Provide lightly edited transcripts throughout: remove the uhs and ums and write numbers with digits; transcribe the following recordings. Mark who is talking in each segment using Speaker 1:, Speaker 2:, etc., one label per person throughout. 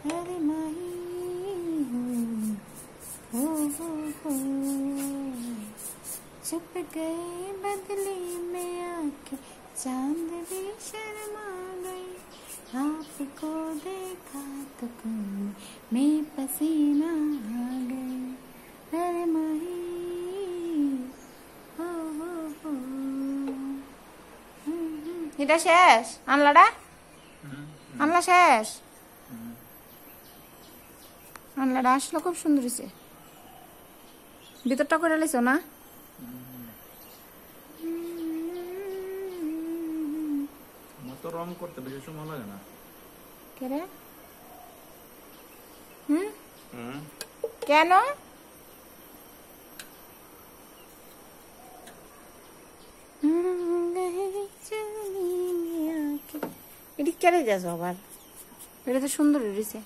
Speaker 1: अरे माही हो छुप गए बदली में आके चांद भी शर्मा गई आपको देखा तो कुएं में पसीना आ गए अरे माही हो এটা শেষ আনলাটা আনলা শেষ আনলাটা আসলে খুব সুন্দর হয়েছে ভিতরটা করে লাইছো না
Speaker 2: মতো রং করতে বেশি সময় লাগে না
Speaker 1: কে রে কেন এটি কেড়ে যাস আবার এটা তো সুন্দর হয়েছে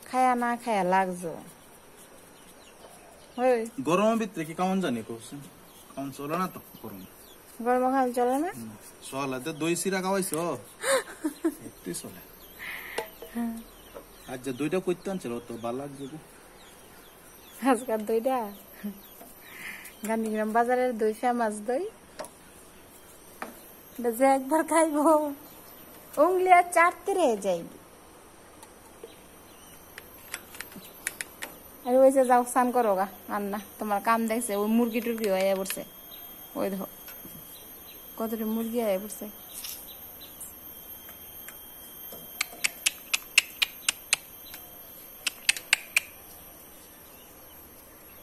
Speaker 1: খায়া না খায়া লাগছো
Speaker 2: গরমের ভিতরে কি কেমন জানি করছে কেমন চলে না তো গরম
Speaker 1: গরম খাওয়া চলে না
Speaker 2: চলে তো দই সিরা খাওয়াইছো একটু চলে আজ যে দুইটা করতে আনছিল তো ভালো লাগছে
Speaker 1: আজকাল দইটা গান্ধীগ্রাম বাজারের দই ফেমাস দই যে একবার খাইব উংলি আর চাটতে রয়ে যাইবি আর ওই যে যাও স্নান করো গা রান্না তোমার কাম দেখছে ওই মুরগি টুরগি হয়ে পড়ছে ওই দেখো কতটা মুরগি হয়ে পড়ছে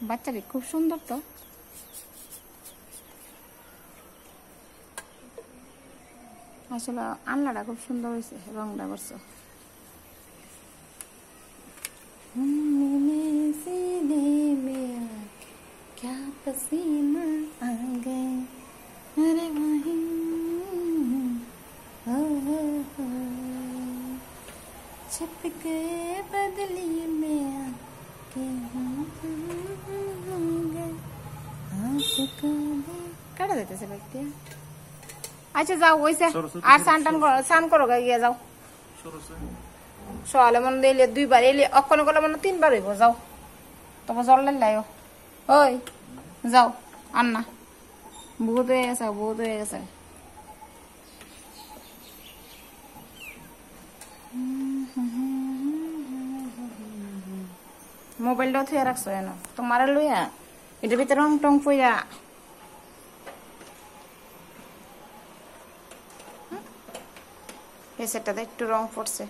Speaker 1: বাচ্চাটি খুব সুন্দর তো আসলে আনলাটা খুব সুন্দর হয়েছে রংটা করছো क्या पसीना आ गए अरे वही छुप गए बदली में आके কাটা দিতেছে ব্যক্তি আচ্ছা যাও ওইসে আর স্নান করো গিয়ে যাও সকালে মনে দিলে দুইবার এলে অক্ষণ করলে মনে তিনবার হইব যাও তোমার জল লাইও ওই যাও আন্না বহুত হয়ে গেছে বহুত হয়ে গেছে মোবাইলটাও থুয়ে রাখছো এন তোমার লইয়া এটার ভিতরে রং টং পইরা এই সেটটাতে একটু রং পড়ছে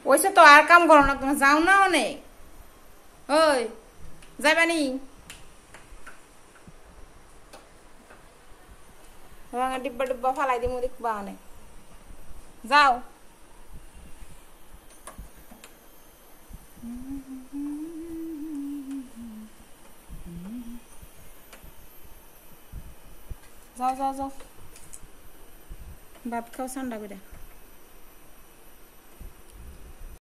Speaker 1: ওইসে তো আর কাম করো না তোমার যাও না অনেক ওই যাইবানি ডিব্বা ডিব্বা ফালাই দিমু দেখবা অনেক যাও যাও যাও যাও ভাত খাও ঠান্ডা করে